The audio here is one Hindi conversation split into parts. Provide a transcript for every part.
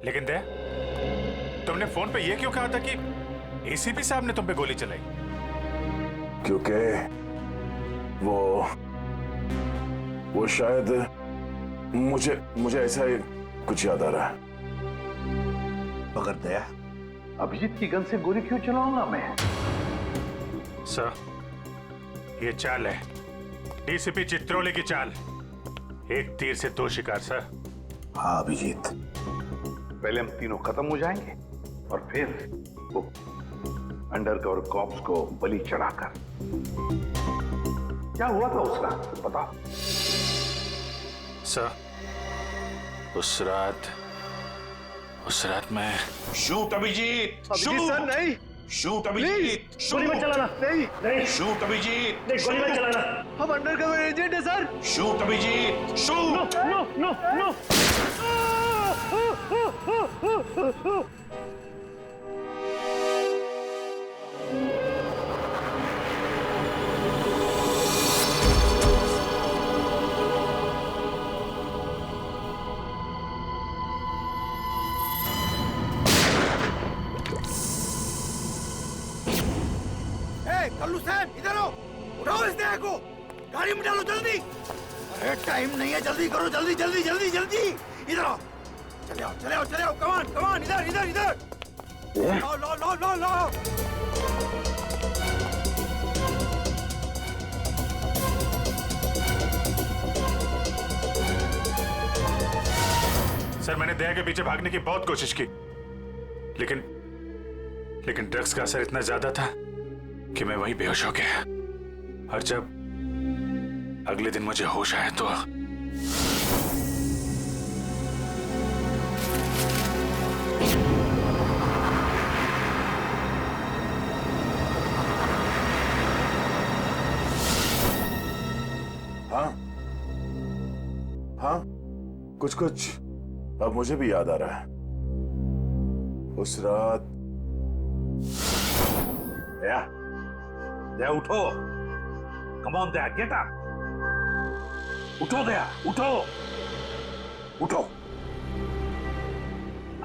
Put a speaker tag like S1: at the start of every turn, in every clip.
S1: लेकिन दया, तुमने फोन पे ये क्यों कहा था कि एसीपी साहब ने तुम पे गोली चलाई?
S2: क्योंकि वो शायद मुझे ऐसा ही कुछ याद आ रहा है।
S3: मगर दया, अभिजीत की गन से गोली क्यों चलाऊंगा मैं?
S1: सर, ये चाल है डीसीपी चित्रोले की चाल। एक तीर से दो शिकार सर।
S3: हाँ अभिजीत, पहले हम तीनों खत्म हो जाएंगे और फिर वो अंडरकवर कॉप्स को बलि चढ़ाकर। क्या हुआ था उस रात बता?
S1: सर, उस रात मैं
S3: शूट अभिजीत,
S4: अभिजीत सर नहीं,
S3: शूट अभिजीत,
S4: गोली मत चलाना। नहीं नहीं
S3: शूट अभिजीत,
S4: नहीं, गोली मत चलाना। हम अंडरकवर एजेंट है sir.
S3: Shoot Abhijeet, shoot.
S4: No no no.
S5: Kallu साहब इधर आओ, उठाओ इस दया को, गाड़ी में डालो जल्दी। अरे टाइम नहीं है, जल्दी करो, जल्दी जल्दी जल्दी जल्दी। इधर आओ, चले आओ चले आओ चले आओ, कमान कमान, इधर इधर इधर। लो लो लो लो लो।
S1: सर, मैंने दया के पीछे भागने की बहुत कोशिश की, लेकिन ड्रग्स का असर इतना ज्यादा था कि मैं वहीं बेहोश हो गया। और जब अगले दिन मुझे होश आया तो
S2: हाँ, कुछ अब मुझे भी याद आ रहा है। उस रात
S3: दया, दया उठो, come on Daya, get up, उठो दया, उठो, उठो,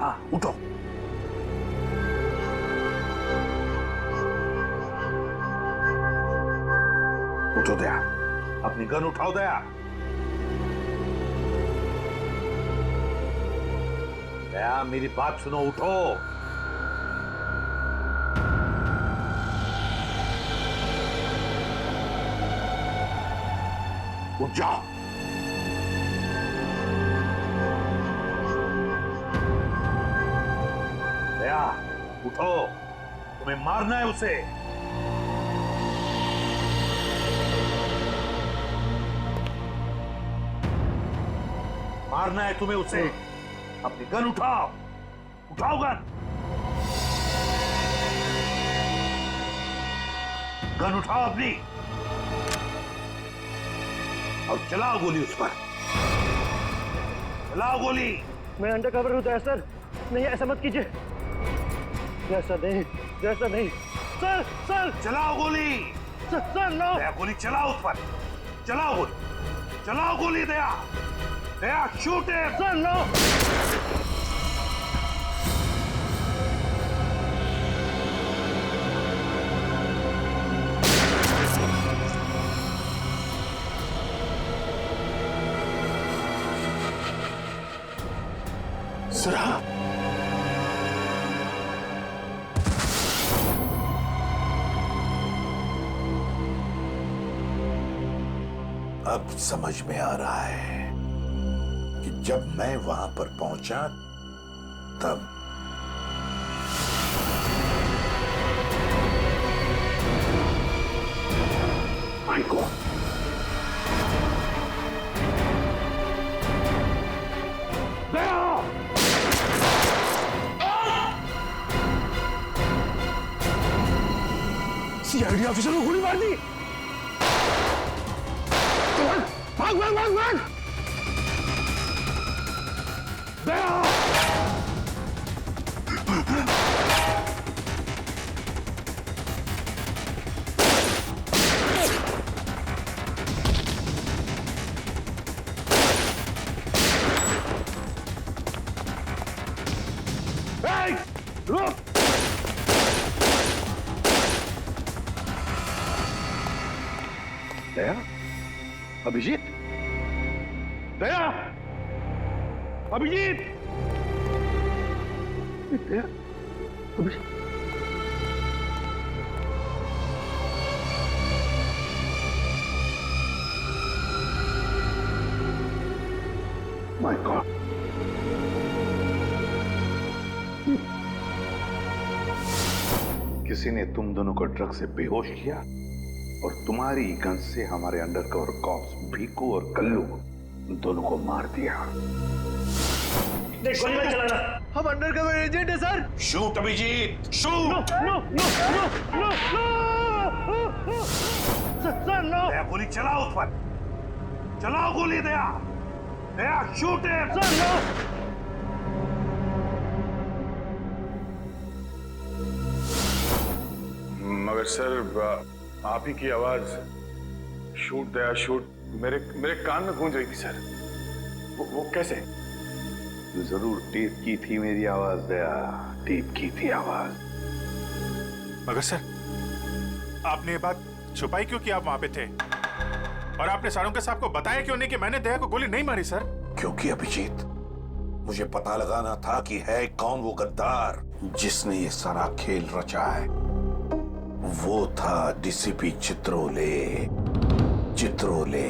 S3: हाँ उठो। उठो दया, अपनी गन उठाओ दया। दया मेरी बात सुनो, उठो। उठ जाओ। दया उठो, तुम्हें मारना है उसे। मारना है तुम्हें उसे। अपनी गन उठाओ, उठाओ गन, गन उठाओ अपनी और चलाओ गोली उस पर, चलाओ गोली।
S4: मैं अंडरकवर हूँ दया सर, नहीं ऐसा मत कीजिए। जैसा नहीं सर, सर
S3: चलाओ गोली,
S4: सर नो।
S3: दया गोली चलाओ उस पर, चलाओ गोली, चलाओ गोली। Daya, Daya shoot him.
S4: Sir no.
S2: सरा,
S3: अब समझ में आ रहा है कि जब मैं वहां पर पहुंचा तब माइको
S4: सीआईडी ऑफिसर को गोली मार दी। भाग भाग भाग भाग। दया, रुक।
S3: दया, अभिजीत, दया, अभिजीत, दया, अभिजीत। माय गॉड, किसी ने तुम दोनों को ड्रग से बेहोश किया और तुम्हारी गन से हमारे अंडरकवर कॉप्स भीकू और कल्लू दोनों को मार दिया।
S4: देख गोली मत चलाना।
S5: हम अंडरकवर एजेंट है sir.
S2: Shoot Abhijeet, shoot.
S4: No no no no no sir no.
S1: Daya गोली चलाओ उस पर, चलाओ गोली दया, दया शूट है।
S4: Sir no.
S2: मगर सर आप ही की आवाज शूट दया शूट मेरे कान में गूंज रही थी सर। वो कैसे?
S3: जरूर टेप की थी मेरी आवाज दया, टेप की थी आवाज।
S1: मगर सर आपने ये बात छुपाई क्यों कि आप वहां पे थे? और आपने सारंग साहब को बताया क्यों नहीं कि मैंने दया को गोली नहीं मारी सर?
S6: क्योंकि अभिजीत, मुझे पता लगाना था कि है कौन वो गद्दार जिसने ये सारा खेल रचा है। वो था डीसीपी चित्रोले। चित्रोले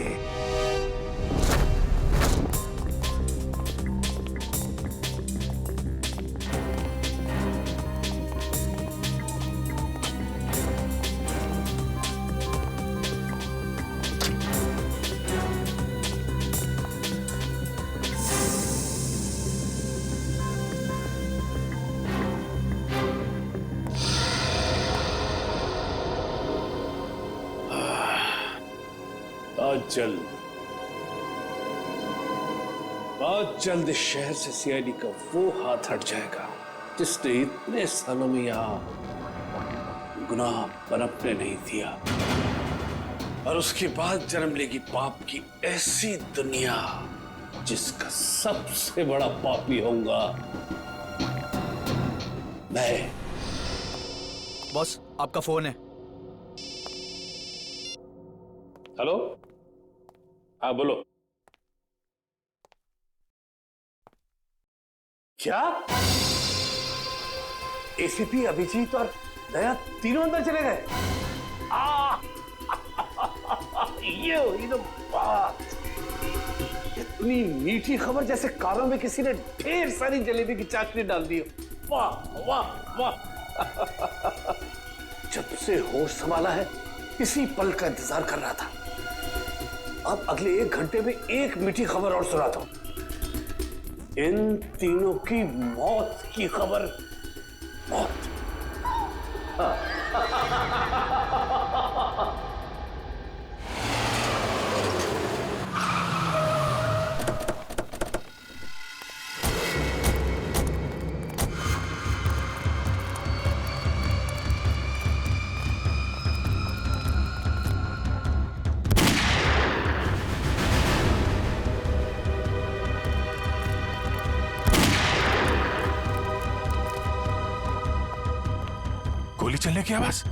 S7: आज जल्द इस शहर से सीआईडी का वो हाथ हट जाएगा जिसने इतने सालों में यहाँ गुनाह पनपने नहीं दिया, और उसके बाद जन्म लेगी पाप की ऐसी दुनिया जिसका सबसे बड़ा पापी होऊंगा मैं।
S5: बॉस आपका फोन है।
S7: हेलो, हाँ बोलो। क्या एसीपी अभिजीत और दया तीनों अंदर चले गए? ये हुई ना बात। इतनी मीठी खबर जैसे कानों में किसी ने ढेर सारी जलेबी की चाशनी डाल दी। वाह वाह वाह। जब से होश संभाला है इसी पल का इंतजार कर रहा था। अब अगले 1 घंटे में एक मीठी खबर और सुनाता हूं। इन तीनों की मौत की खबर। मौत।
S1: गोली चलने की आवाज।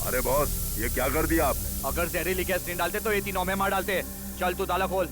S3: अरे बॉस, ये क्या कर दिया आपने?
S8: अगर जहरीली गैस नहीं डालते तो ये तीनों में मार डालते। चल तू ताला खोल।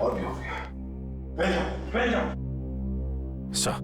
S6: और भी हो गया।
S1: सर,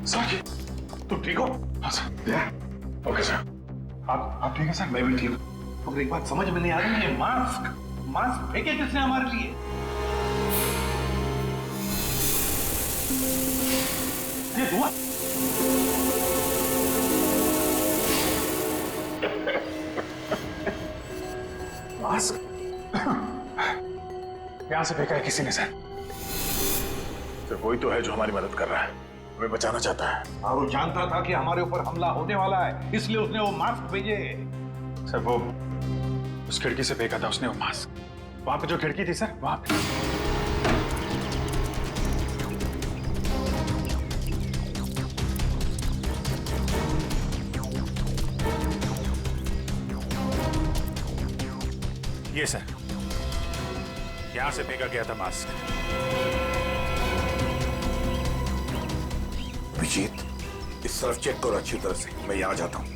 S2: सर, तुम ठीक हो? हाँ सर। Okay sir. आप ठीक है सर? मैं भी ठीक हूँ।
S3: तो एक बात समझ में नहीं आ रही है, मास्क फेंके किसने हमारे लिए? ये हुआ?
S2: मास्क यहां से फेंका है किसी ने सर। सिर्फ वही तो है जो हमारी मदद कर रहा है, हमें बचाना चाहता है।
S3: और वो जानता था कि हमारे ऊपर हमला होने वाला है, इसलिए उसने वो मास्क भेजे।
S2: सर वो उस खिड़की से फेंका था उसने वो मास्क। वहां पे जो खिड़की थी सर, वहां पे।
S1: ये सर, यहां से फेंका गया था मास्क।
S6: अभिजीत, इस तरफ चेक करो अच्छी तरह से, मैं यहां जाता हूं।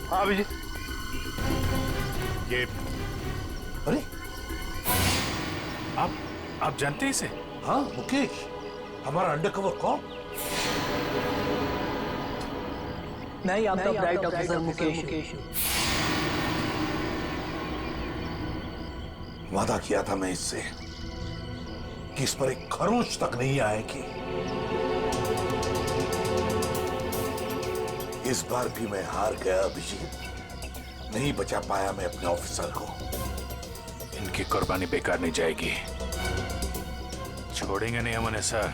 S2: हाँ अभिजीत।
S1: ये
S6: अरे
S1: आप जानते हैं इसे?
S6: हाँ मुकेश, हमारा अंडरकवर कॉप।
S9: नहीं, आपका ब्राइट ऑफिसर मुकेश।
S6: वादा किया था मैं इससे कि इस पर एक खरोंच तक नहीं आएगी। इस बार भी मैं हार गया अभिजीत, नहीं बचा पाया मैं अपने ऑफिसर को।
S1: इनकी कुर्बानी बेकार नहीं जाएगी, छोड़ेंगे नहीं हम उन्हें सर।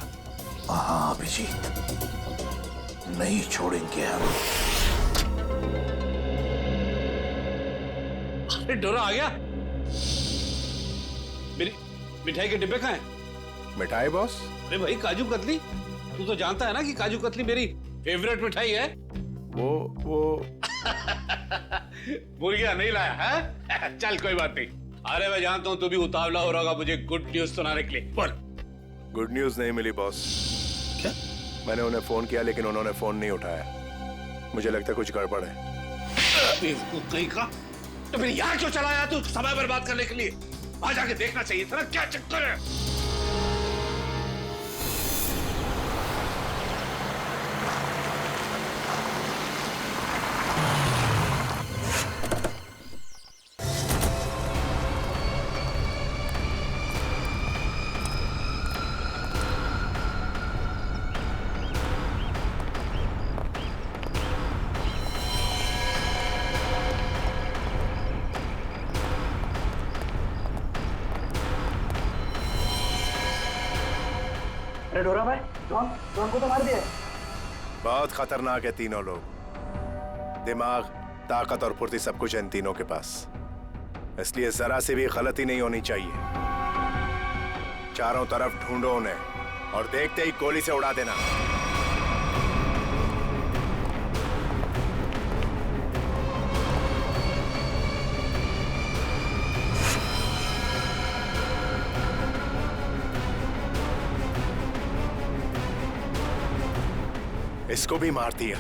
S6: हाँ अभिजीत, नहीं छोड़ेंगे हम।
S7: डोरा आ गया? मेरी मिठाई के डिब्बे कहाँ हैं?
S2: मिठाई बॉस?
S7: अरे भाई काजू कतली, तू तो जानता है ना कि काजू कतली मेरी फेवरेट मिठाई है।
S2: वो
S7: भूल गया, नहीं लाया है? चल कोई बात नहीं। अरे मैं जानता हूँ तू भी उतावला हो रहा होगा मुझे गुड न्यूज सुनाने के लिए। बोल।
S10: गुड न्यूज नहीं मिली बॉस।
S7: क्या?
S10: मैंने उन्हें फोन किया लेकिन उन्होंने फोन नहीं उठाया। मुझे लगता है कुछ गड़बड़ है।
S7: बेवकूफ कहीं का, तो फिर यहाँ क्यों चला आया तू समय बर्बाद करने के लिए? वहां जाके देखना चाहिए था ना क्या चक्कर है।
S4: अरे डोरा भाई, जॉन को तो मार दिया।
S10: बहुत खतरनाक है तीनों लोग। दिमाग, ताकत और फुर्ती सब कुछ है इन तीनों के पास। इसलिए जरा से भी गलती नहीं होनी चाहिए। चारों तरफ ढूंढो उन्हें और देखते ही गोली से उड़ा देना। इसको भी मार दिया।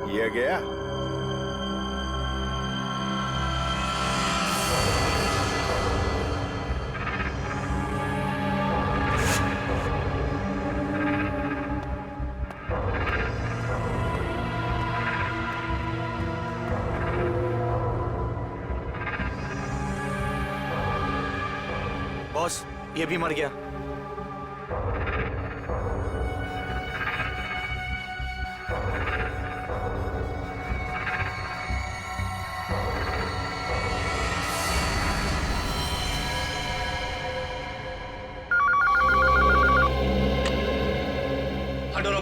S10: ये गया।
S8: बॉस, ये भी मर गया।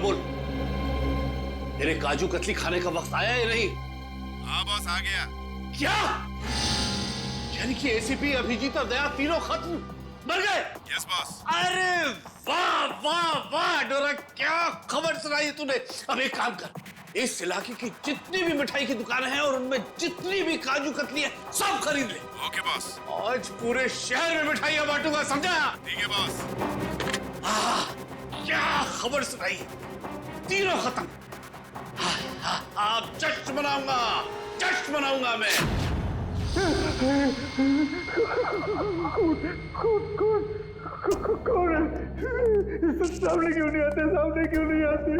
S7: बोल, तेरे काजू कतली खाने का वक्त आया या नहीं?
S10: हाँ बॉस, आ गया।
S7: क्या? यानी कि एसीपी, अभिजीत और दया तीनों खत्म, मर गए?
S10: Yes boss.
S7: अरे वाह वाह वाह डोरा, क्या खबर सुनाई तूने। अब एक काम कर, इस इलाके की जितनी भी मिठाई की दुकानें हैं और उनमें जितनी भी काजू कतली है सब खरीद ले।
S10: Okay boss.
S7: आज पूरे शहर में मिठाइयां बांटूंगा, समझा?
S10: ठीक है बॉस।
S7: क्या खबर सुनाई, तीनों खत्म। अब जश्न मनाऊंगा, जश्न मनाऊंगा मैं।
S4: कौन है? सामने क्यों नहीं आते? सामने क्यों नहीं आते?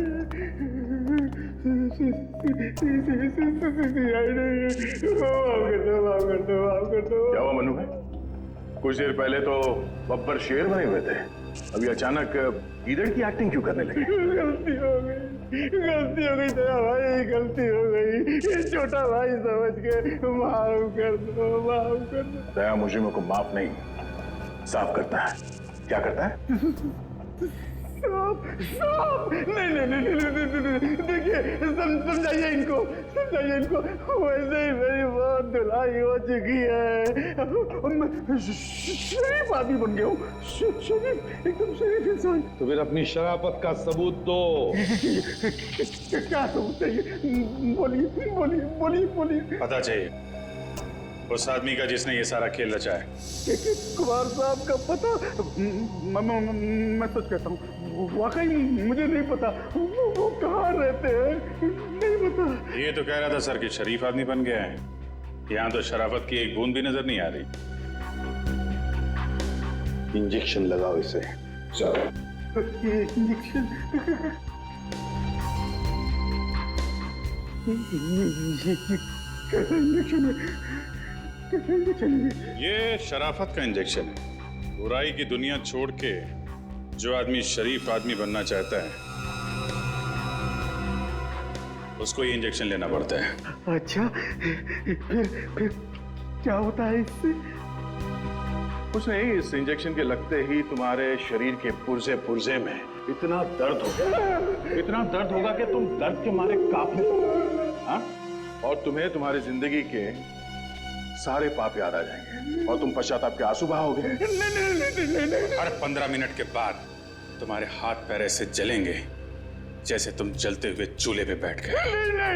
S2: क्या हुआ मनु भाई? कुछ देर पहले तो बब्बर शेर बने हुए थे, अभी अचानक ईदड़ की एक्टिंग क्यों करने लगे?
S4: गलती हो गई दया भाई, गलती हो गई। ये छोटा भाई समझ के माफ कर दो, माफ कर दो।
S2: दया मुजरिमों को माफ नहीं, साफ करता है। क्या करता है?
S4: साफ, साफ। नहीं, देखिए, समझाइए इनको, समझाइए इनको। वैसे ही मेरी बहुत धुलाई हो चुकी है। मैं शरीफ आदमी बन गया हूँ, शरीफ, एकदम शरीफ इंसान।
S3: तो फिर अपनी शराफत का सबूत दो।
S4: क्या सबूत चाहिए? बोलिए बोलिए बोलिए बोलिए।
S1: पता चाहिए उस आदमी का जिसने ये सारा खेल रचा है।
S4: कुमार साहब का पता? मैं सच कहता हूँ, वाकई मुझे नहीं पता। वो कहाँ रहते हैं, नहीं पता।
S1: ये तो कह रहा था सर कि शरीफ आदमी बन गया है। यहाँ तो शराफत की एक बूंद भी नजर नहीं आ रही।
S3: इंजेक्शन लगाओ इसे। चलो।
S4: इंजेक्शन?
S1: ये शराफत का इंजेक्शन है। बुराई की दुनिया छोड़ के जो आदमी शरीफ आदमी बनना चाहता है उसको ये इंजेक्शन लेना पड़ता है।
S4: अच्छा, फिर क्या होता है इससे?
S2: कुछ नहीं, इस इंजेक्शन के लगते ही तुम्हारे शरीर के पुर्जे पुर्जे में इतना दर्द होगा कि तुम दर्द के मारे कांपने लगोगे। हाँ? और तुम्हें तुम्हारी जिंदगी के सारे पाप याद आ जाएंगे और तुम पश्चाताप के आंसू बहाओगे।
S1: हर 15 मिनट के बाद तुम्हारे हाथ पैर ऐसे जलेंगे जैसे तुम जलते हुए चूल्हे पे बैठ गए।
S4: नहीं,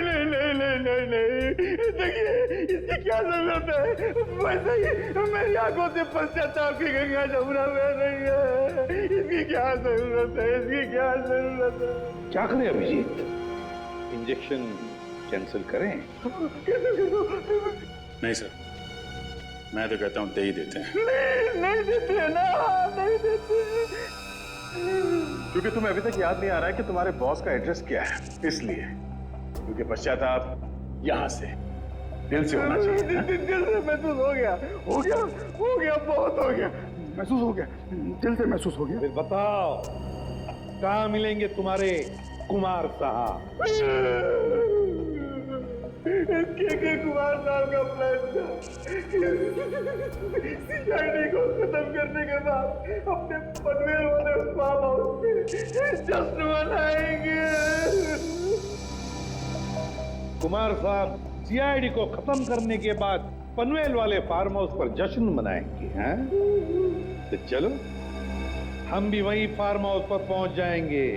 S4: देखिए, इसकी क्या जरूरत है? वैसे ही मेरी आंखों से पश्चाताप की गंगा जमुना बह रही है। इसकी क्या जरूरत है? इसकी क्या जरूरत है?
S3: क्या करें अभिजीत? इंजेक्शन कैंसिल करें?
S4: कैंसिल कर दो।
S1: नहीं सर, मैं तो कहता हूँ दे ही देते हैं।
S4: नहीं देते हैं ना, नहीं देते।
S2: क्योंकि तुम्हें अभी तक याद नहीं आ रहा है कि तुम्हारे बॉस का एड्रेस क्या है, इसलिए क्योंकि पश्चाताप यहां से दिल से होना चाहिए।
S4: दिल से महसूस हो गया, बहुत हो गया, महसूस हो गया, दिल से महसूस हो गया।
S2: फिर बताओ कहां मिलेंगे तुम्हारे कुमार साहब?
S4: के कुमार साहब का प्लान था सीआईडी को खत्म करने के बाद अपने पनवेल वाले फार्म हाउस पे जश्न मनाएंगे।
S2: कुमार साहब सीआईडी को खत्म करने के बाद पनवेल वाले फार्म हाउस पर जश्न मनाएंगे, हैं? तो चलो हम भी वही फार्म हाउस पर पहुंच जाएंगे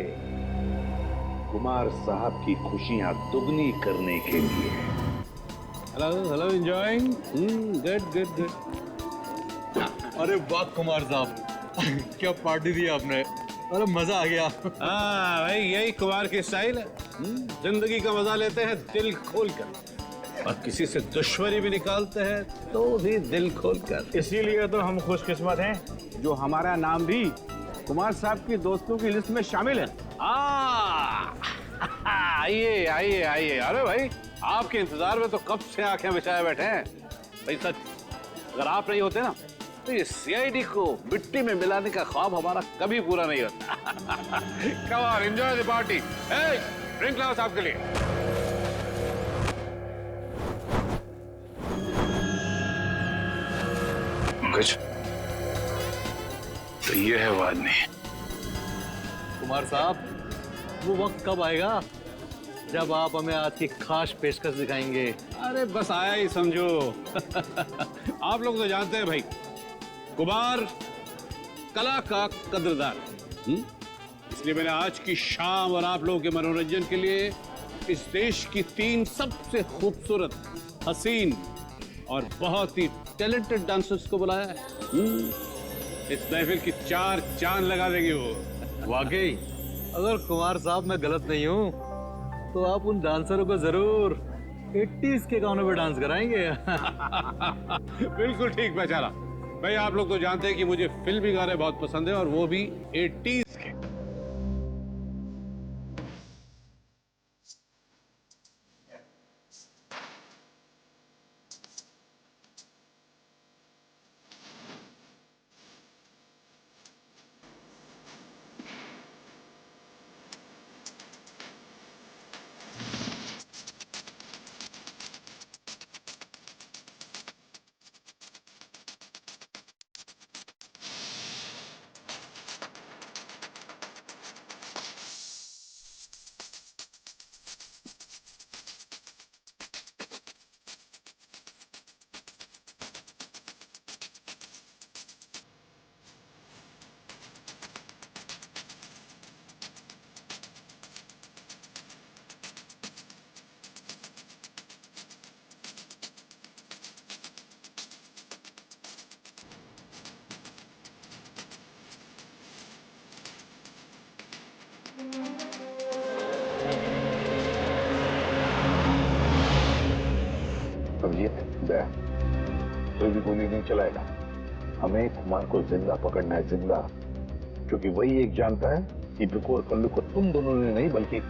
S2: कुमार साहब की खुशियां दुगनी करने के लिए। Hello enjoying, good.
S11: अरे वाह कुमार साहब, क्या पार्टी दी आपने, अरे मजा आ गया।
S2: हाँ भाई, यही कुमार की स्टाइल है। जिंदगी का मजा लेते हैं दिल खोलकर, और किसी से दुश्मनी भी निकालते हैं तो भी दिल खोलकर।
S4: इसीलिए तो हम खुशकिस्मत हैं जो हमारा नाम भी कुमार साहब की दोस्तों की लिस्ट में शामिल है।
S2: आइए आइए आइए। अरे भाई, आपके इंतजार में तो कब से आंखें बिछाए बैठे हैं। भाई सच, अगर आप नहीं होते ना तो ये सीआईडी को मिट्टी में मिलाने का ख्वाब हमारा कभी पूरा नहीं होता। Come on, enjoy the party. Drink लाओ साहब के लिए।
S3: कुछ तो ये है वो आदमी।
S11: कुमार साहब, वो वक्त कब आएगा जब आप हमें आज की खास पेशकश दिखाएंगे?
S2: अरे बस आया ही समझो। आप लोग तो जानते हैं भाई, कुमार कला का कदरदान। इसलिए मैंने आज की शाम और आप लोगों के मनोरंजन के लिए इस देश की 3 सबसे खूबसूरत, हसीन और बहुत ही टैलेंटेड डांसर्स को बुलाया है। इस महफिल की 4 चांद लगा देंगे वो।
S11: वाकई, अगर कुमार साहब मैं गलत नहीं हूँ तो आप उन डांसरों को जरूर 80s के गानों पे डांस कराएंगे।
S2: बिल्कुल ठीक पहचाना भाई। आप लोग तो जानते हैं कि मुझे फिल्मी गाने बहुत पसंद है, और वो भी 80s के।
S3: अभिजीत, दया, कोई भी गोली नहीं चलाएगा। हमें कुमार को जिंदा पकड़ना है, जिंदा। क्योंकि वही एक जानता है कि बिकू और कल्लू को तुम दोनों ने नहीं बल्कि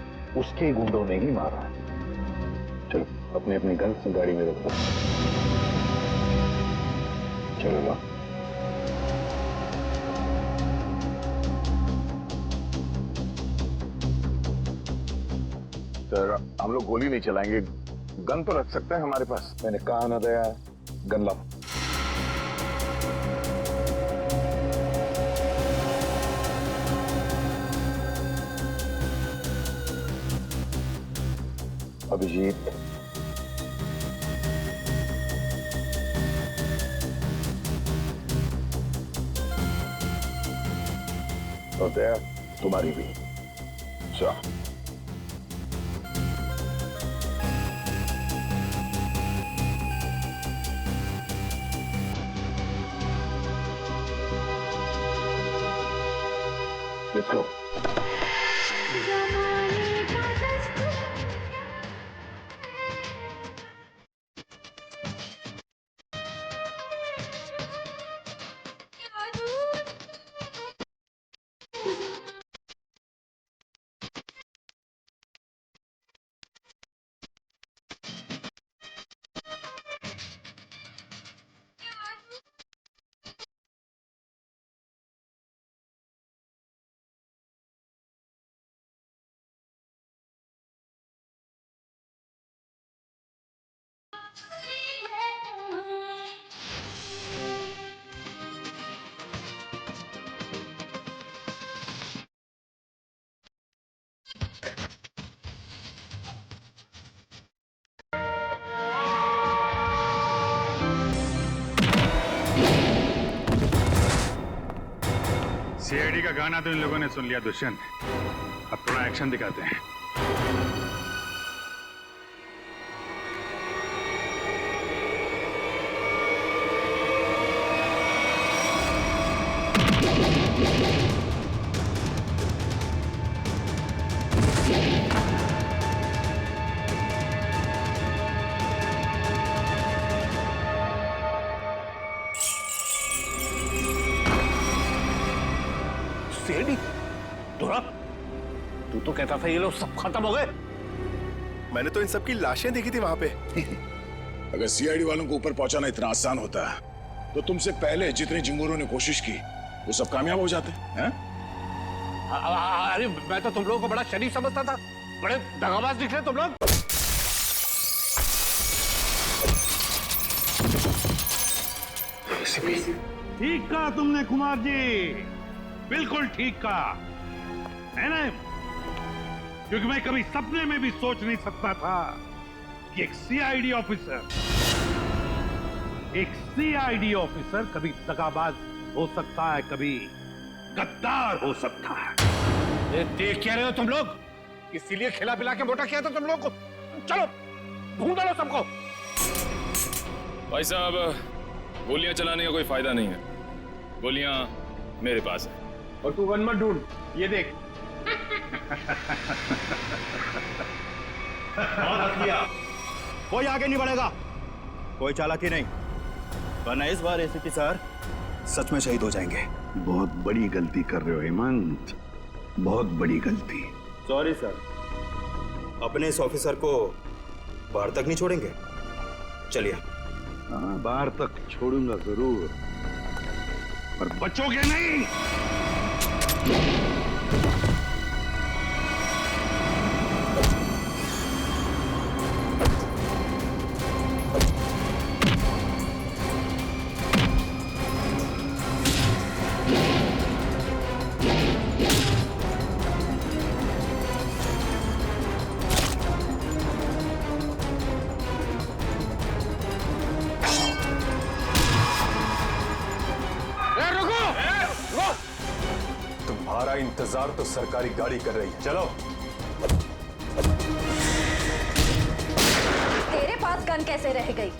S3: उसके गुंडों ने ही मारा। चलो अपनी अपनी गन्स गाड़ी में रखो। चलो ना। सर, हम लोग गोली नहीं चलाएंगे, गन तो रख सकते हैं हमारे पास। मैंने कहा ना दया, गन लाओ। अभिजीत, और दया तुम्हारी भी। चलो। Let's go.
S2: सीआईडी का गाना तो इन लोगों ने सुन लिया दुष्यंत। अब थोड़ा एक्शन दिखाते हैं।
S7: सीआईडी? तोरा? तू तो कहता था ये लोग सब खत्म हो गए।
S10: मैंने तो इन सब की लाशें देखी थी वहां पे।
S3: अगर सीआईडी वालों को ऊपर पहुंचाना इतना आसान होता तो तुमसे पहले जितने जिंगूरों ने कोशिश की वो सब कामयाब हो जाते हैं।
S7: अरे मैं तो तुम लोगों को बड़ा शरीफ समझता था, बड़े दगाबाज निकले तुम लोग।
S2: ठीक कहा तुमने कुमार जी, बिल्कुल ठीक कहा है ना, क्योंकि मैं कभी सपने में भी सोच नहीं सकता था कि एक सीआईडी ऑफिसर कभी दगाबाज हो सकता है, कभी गद्दार हो सकता है।
S7: ये देख क्या रहे हो तुम लोग? इसीलिए खिला पिला के मोटा किया था तुम लोग को। चलो ढूंढ लो सबको।
S12: भाई साहब, गोलियां चलाने का कोई फायदा नहीं है, गोलियां मेरे पास है।
S4: और तू गन मत ढूंढ, ये देख।
S11: कोई आगे नहीं बढ़ेगा, कोई चालाकी नहीं, वरना इस बार एसीपी सर सच में शहीद हो जाएंगे।
S3: बहुत बड़ी गलती कर रहे हो हेमंत, बहुत बड़ी गलती।
S11: सॉरी सर, अपने इस ऑफिसर को बाहर तक नहीं छोड़ेंगे। चलिए।
S3: हाँ, बाहर तक छोड़ूंगा जरूर, पर
S2: बचोगे नहीं।
S11: तुम्हारा इंतजार तो सरकारी गाड़ी कर रही है, चलो।
S13: तेरे पास गन कैसे रह गई?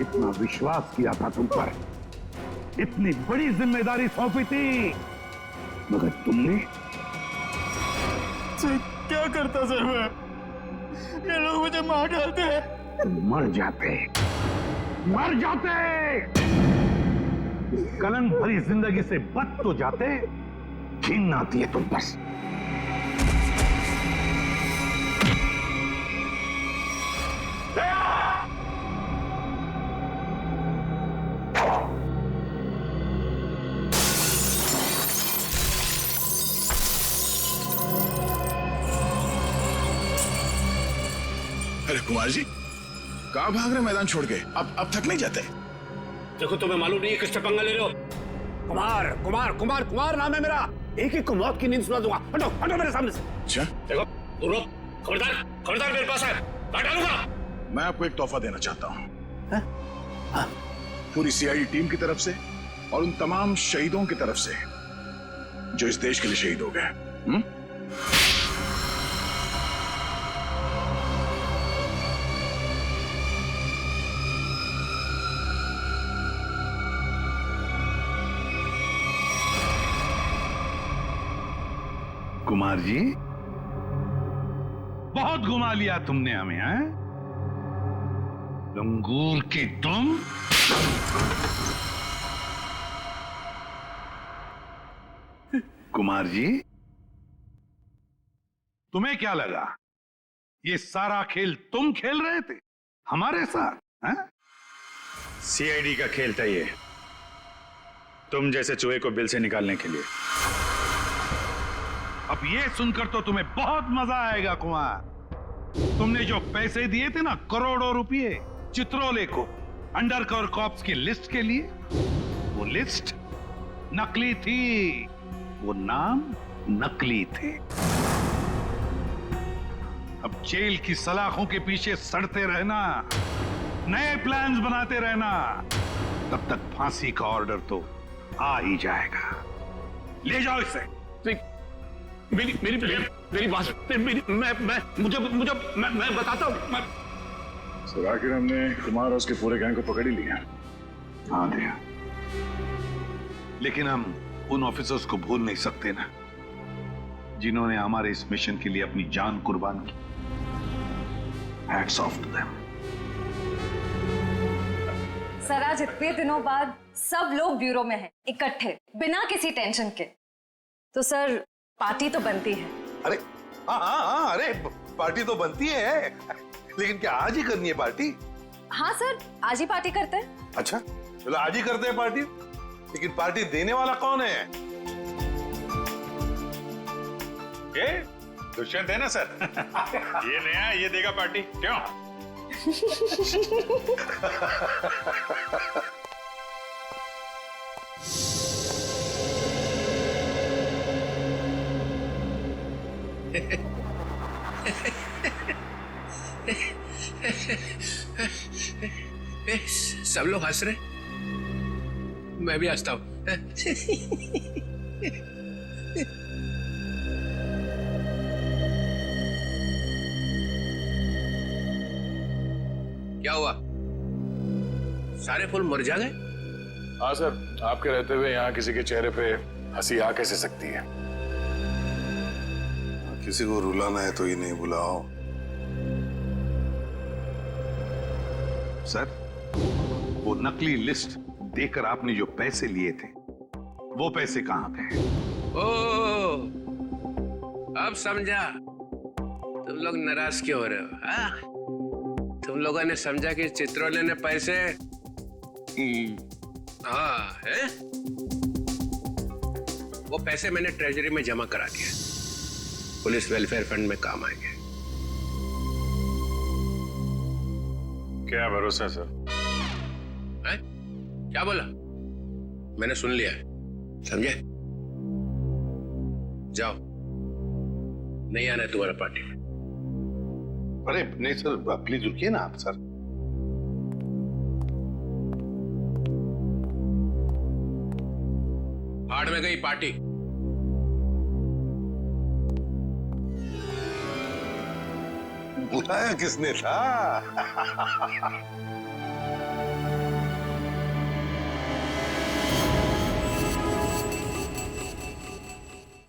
S3: इतना विश्वास किया था तुम पर, इतनी बड़ी जिम्मेदारी सौंपी थी, मगर तुमने
S4: सर क्या करता सर मैं? ये लोग मुझे मार डालते हैं।
S3: मर जाते, मर जाते। कलंक भरी जिंदगी से बच तो जाते, घिन आती है तुम बस।
S6: अरे कुमार जी, कहाँ भाग रहे मैदान छोड़ के? अब थक नहीं जाते?
S7: देखो तुम्हें मालूम नहीं है किससे पंगा ले रहे हो? कुमार कुमार कुमार कुमार नाम है मेरा। एक एक को मौत की नींद सुना दूंगा। हटो हटो मेरे सामने से।
S6: अच्छा,
S7: देखो दूर रहो। खबरदार खबरदार मेरे पास है, काट डालूंगा।
S6: मैं आपको एक तोहफा देना चाहता हूँ। पूरी सीआईडी टीम की तरफ से और उन तमाम शहीदों की तरफ से जो इस देश के लिए शहीद हो गए।
S3: कुमार जी, बहुत घुमा लिया तुमने हमें, हैं? लंगूर की तुम। कुमार जी, तुम्हें क्या लगा ये सारा खेल तुम खेल रहे थे हमारे साथ? हैं?
S1: सीआईडी का खेल था ये, तुम जैसे चूहे को बिल से निकालने के लिए।
S3: अब ये सुनकर तो तुम्हें बहुत मजा आएगा कुमार। तुमने जो पैसे दिए थे ना, करोड़ों रुपए चित्रोले को अंडरकवर कॉप्स की लिस्ट के लिए, वो लिस्ट नकली थी, वो नाम नकली थे। अब जेल की सलाखों के पीछे सड़ते रहना, नए प्लान्स बनाते रहना, तब तक फांसी का ऑर्डर तो आ ही जाएगा। ले जाओ इसे।
S7: मेरी मेरी मेरी बात मैं बताता हूँ।
S6: सर आखिर हमने कुमार और उसके पूरे गैंग को पकड़ ही लिया।
S3: हाँ दिया, लेकिन हम उन ऑफिसर्स को भूल नहीं सकते ना, जिन्होंने हमारे इस मिशन के लिए अपनी जान कुर्बान की। Hats off to them.
S13: Sir आज इतने दिनों बाद सब लोग ब्यूरो में हैं, इकट्ठे, बिना किसी टेंशन के। तो सर पार्टी तो बनती है।
S10: अरे हाँ, अरे पार्टी तो बनती है, लेकिन क्या आज ही करनी है पार्टी?
S13: हाँ सर, आज ही पार्टी करते हैं।
S10: अच्छा चलो आज ही करते हैं पार्टी, लेकिन पार्टी देने वाला कौन है?
S1: ये दुष्यंत है ना सर। ये नया, ये देगा पार्टी। क्यों?
S7: सब लोग हंस रहे, मैं भी हंसता हूं। क्या हुआ? सारे फूल मुरझा गए?
S6: हाँ सर, आपके रहते हुए यहाँ किसी के चेहरे पे हंसी आ कैसे सकती है?
S10: किसी को रुलाना है तो इन्हें बुलाओ।
S3: सर, वो नकली लिस्ट देकर आपने जो पैसे लिए थे, वो पैसे कहां गए?
S7: ओ, अब समझा तुम लोग नाराज क्यों हो रहे हो? हाँ? तुम लोगों ने समझा कि चित्रोले ने पैसे हाँ है? वो पैसे मैंने ट्रेजरी में जमा करा दिए, पुलिस वेलफेयर फंड में काम आएंगे।
S1: क्या भरोसा सर?
S7: है? क्या बोला? मैंने सुन लिया, समझे? जाओ, नहीं आना है तुम्हारा पार्टी में।
S10: अरे नहीं सर, प्लीज रुकिए ना आप सर।
S7: भाड़ में गई पार्टी।
S10: बुलाया किसने था?